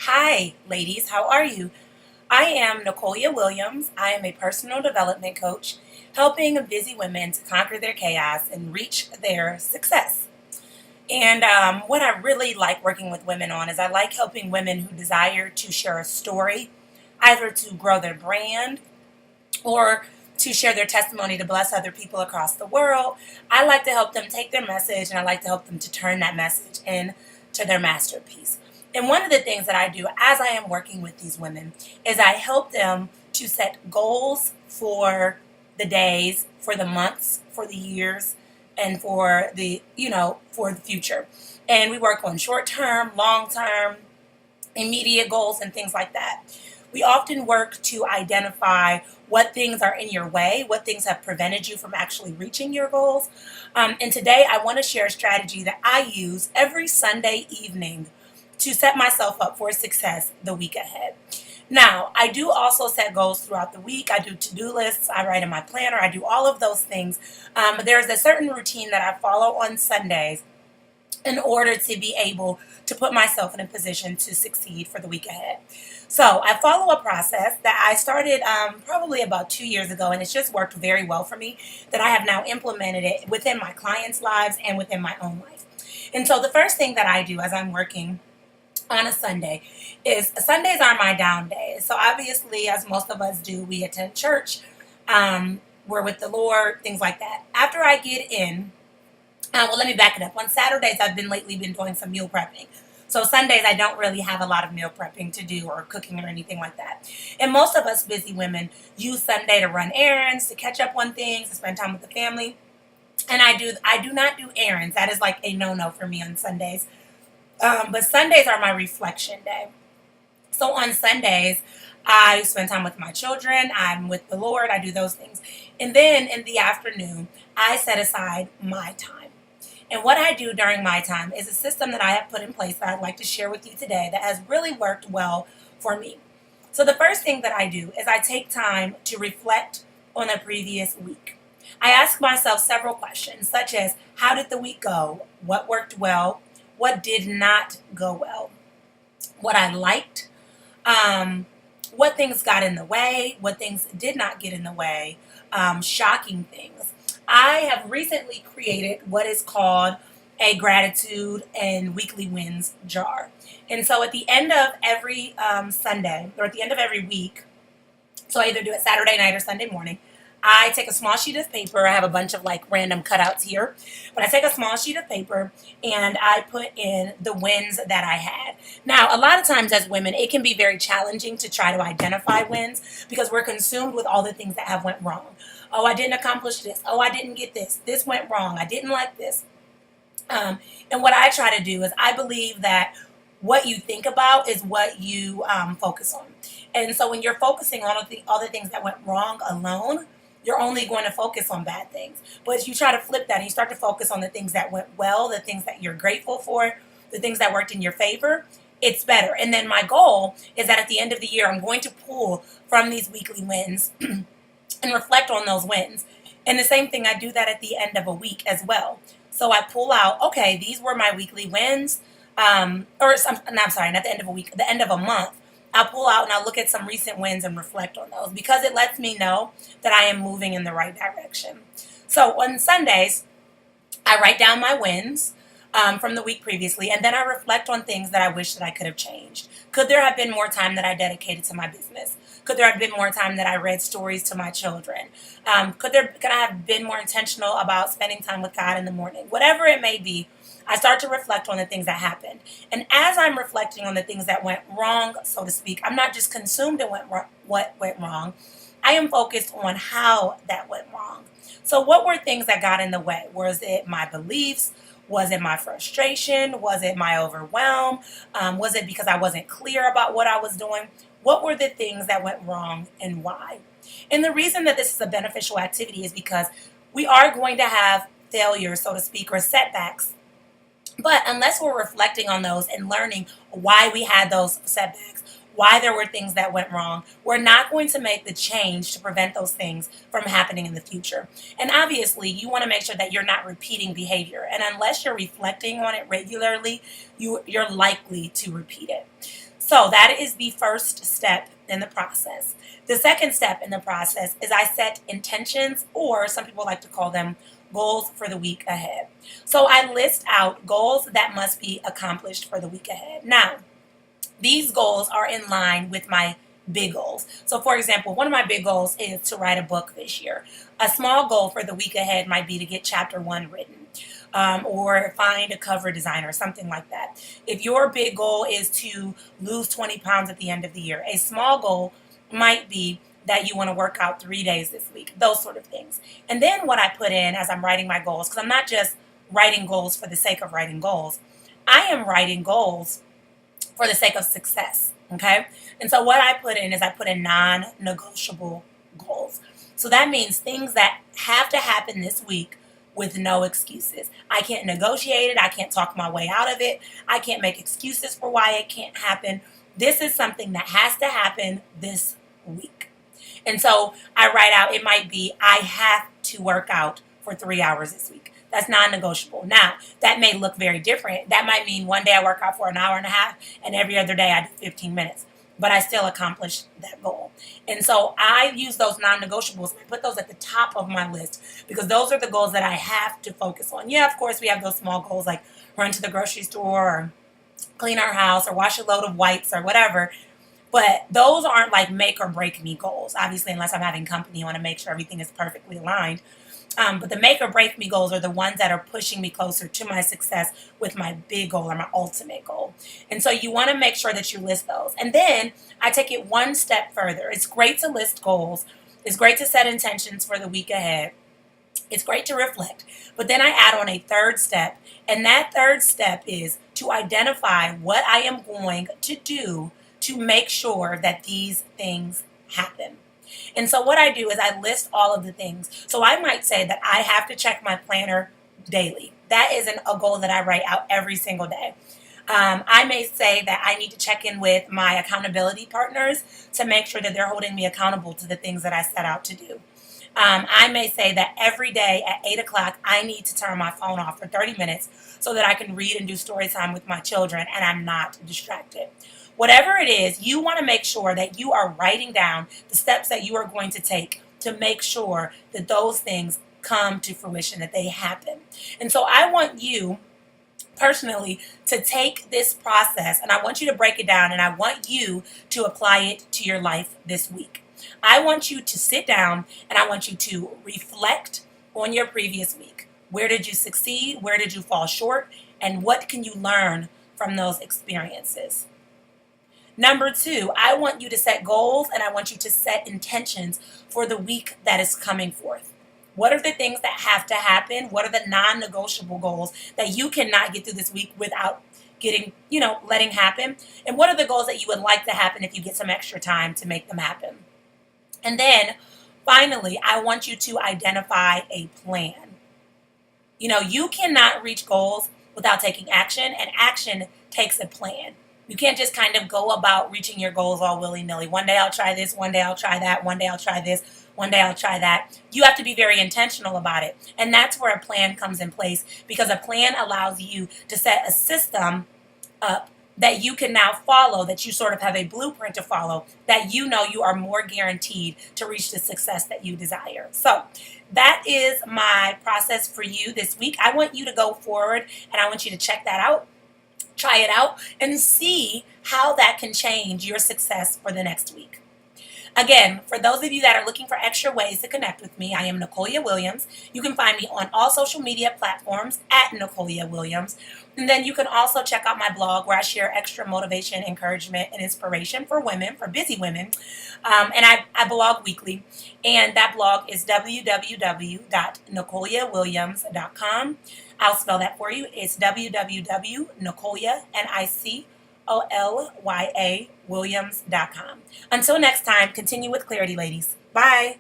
Hi, ladies. How are you? I am Nicolia Williams. I am a personal development coach helping busy women to conquer their chaos and reach their success. And what I really like working with women on is I like helping women who desire to share a story, either to grow their brand or to share their testimony to bless other people across the world. I like to help them take their message and I like to help them to turn that message into their masterpiece. And one of the things that I do as I am working with these women is I help them to set goals for the days, for the months, for the years, and for for the future. And we work on short term, long term, immediate goals and things like that. We often work to identify what things are in your way, what things have prevented you from actually reaching your goals. And today I want to share a strategy that I use every Sunday evening to set myself up for success the week ahead. Now, I do also set goals throughout the week. I do to-do lists. I write in my planner. I do all of those things. But there's a certain routine that I follow on Sundays in order to be able to put myself in a position to succeed for the week ahead. So I follow a process that I started probably about 2 years ago, and it's just worked very well for me that I have now implemented it within my clients' lives and within my own life. And so the first thing that I do as I'm working on a Sunday is Sundays are my down days. So obviously, as most of us do, we attend church, we're with the Lord, things like that. After I get in, well, let me back it up. On Saturdays, I've been lately been doing some meal prepping. So Sundays, I don't really have a lot of meal prepping to do or cooking or anything like that. And most of us busy women use Sunday to run errands, to catch up on things, to spend time with the family. And I do not do errands. That is like a no-no for me on Sundays. But Sundays are my reflection day. So on Sundays, I spend time with my children. I'm with the Lord. I do those things. And then in the afternoon, I set aside my time. And what I do during my time is a system that I have put in place that I'd like to share with you today that has really worked well for me. So the first thing that I do is I take time to reflect on the previous week. I ask myself several questions, such as how did the week go? What worked well? What did not go well? What I liked? What things got in the way? What things did not get in the way? Shocking things. I have recently created what is called a gratitude and weekly wins jar. And so at the end of every Sunday, or at the end of every week, so I either do it Saturday night or Sunday morning, I take a small sheet of paper. I have a bunch of like random cutouts here, but I take a small sheet of paper and I put in the wins that I had. Now, a lot of times as women, it can be very challenging to try to identify wins because we're consumed with all the things that have went wrong. Oh, I didn't accomplish this. Oh, I didn't get this. This went wrong. I didn't like this. And what I try to do is I believe that what you think about is what you focus on. And so when you're focusing on all the things that went wrong alone, you're only going to focus on bad things. But if you try to flip that and you start to focus on the things that went well, the things that you're grateful for, the things that worked in your favor, it's better. And then my goal is that at the end of the year, I'm going to pull from these weekly wins and reflect on those wins. And the same thing, I do that at the end of a week as well. So I pull out, okay, these were my weekly wins. I'm sorry, not the end of a week, the end of a month. I'll pull out and I'll look at some recent wins and reflect on those because it lets me know that I am moving in the right direction. So on Sundays, I write down my wins from the week previously, and then I reflect on things that I wish that I could have changed. Could there have been more time that I dedicated to my business? Could there have been more time that I read stories to my children? Could I have been more intentional about spending time with God in the morning? Whatever it may be, I start to reflect on the things that happened. And as I'm reflecting on the things that went wrong, so to speak, I'm not just consumed in what went wrong. I am focused on how that went wrong. So what were things that got in the way? Was it my beliefs? Was it my frustration? Was it my overwhelm? Was it because I wasn't clear about what I was doing? What were the things that went wrong and why? And the reason that this is a beneficial activity is because we are going to have failures, so to speak, or setbacks. But unless we're reflecting on those and learning why we had those setbacks, why there were things that went wrong, we're not going to make the change to prevent those things from happening in the future. And obviously, you want to make sure that you're not repeating behavior. And unless you're reflecting on it regularly, you're likely to repeat it. So that is the first step in the process. The second step in the process is I set intentions, or some people like to call them goals for the week ahead. So I list out goals that must be accomplished for the week ahead. Now, these goals are in line with my big goals. So, for example, one of my big goals is to write a book this year. A small goal for the week ahead might be to get chapter one written. Or find a cover designer, something like that. If your big goal is to lose 20 pounds at the end of the year, a small goal might be that you want to work out 3 days this week, those sort of things. And then what I put in as I'm writing my goals, because I'm not just writing goals for the sake of writing goals, I am writing goals for the sake of success. Okay. And so what I put in is I put in non negotiable goals. So that means things that have to happen this week with no excuses. I can't negotiate it. I can't talk my way out of it. I can't make excuses for why it can't happen. This is something that has to happen this week. And so I write out, it might be, I have to work out for 3 hours this week. That's non-negotiable. Now, that may look very different. That might mean one day I work out for an hour and a half, and every other day I do 15 minutes. But I still accomplished that goal. And so I use those non-negotiables and I put those at the top of my list because those are the goals that I have to focus on. Yeah, of course, we have those small goals like run to the grocery store or clean our house or wash a load of whites or whatever. But those aren't like make or break me goals. Obviously, unless I'm having company, I want to make sure everything is perfectly aligned. But the make or break me goals are the ones that are pushing me closer to my success with my big goal or my ultimate goal. And so you want to make sure that you list those. And then I take it one step further. It's great to list goals. It's great to set intentions for the week ahead. It's great to reflect. But then I add on a third step. And that third step is to identify what I am going to do to make sure that these things happen. And so what I do is I list all of the things. So I might say that I have to check my planner daily. That isn't a goal that I write out every single day. I may say that I need to check in with my accountability partners to make sure that they're holding me accountable to the things that I set out to do. I may say that every day at 8 o'clock, I need to turn my phone off for 30 minutes so that I can read and do story time with my children and I'm not distracted. Whatever it is, you want to make sure that you are writing down the steps that you are going to take to make sure that those things come to fruition, that they happen. And so I want you personally to take this process and I want you to break it down and I want you to apply it to your life this week. I want you to sit down and I want you to reflect on your previous week. Where did you succeed? Where did you fall short? And what can you learn from those experiences? Number two, I want you to set goals and I want you to set intentions for the week that is coming forth. What are the things that have to happen? What are the non-negotiable goals that you cannot get through this week without letting happen? And what are the goals that you would like to happen if you get some extra time to make them happen? And then finally, I want you to identify a plan. You cannot reach goals without taking action, and action takes a plan. You can't just kind of go about reaching your goals all willy-nilly. One day I'll try this, one day I'll try that, one day I'll try this, one day I'll try that. You have to be very intentional about it. And that's where a plan comes in place because a plan allows you to set a system up that you can now follow, that you sort of have a blueprint to follow, that you are more guaranteed to reach the success that you desire. So that is my process for you this week. I want you to go forward and I want you to check that out. Try it out and see how that can change your success for the next week. Again, for those of you that are looking for extra ways to connect with me, I am Nicolia Williams. You can find me on all social media platforms at Nicolia Williams. And then you can also check out my blog where I share extra motivation, encouragement, and inspiration for women, for busy women. And I blog weekly. And that blog is www.nicoliawilliams.com. I'll spell that for you. It's www.Nicolia, Williams.com. Until next time, continue with clarity, ladies. Bye.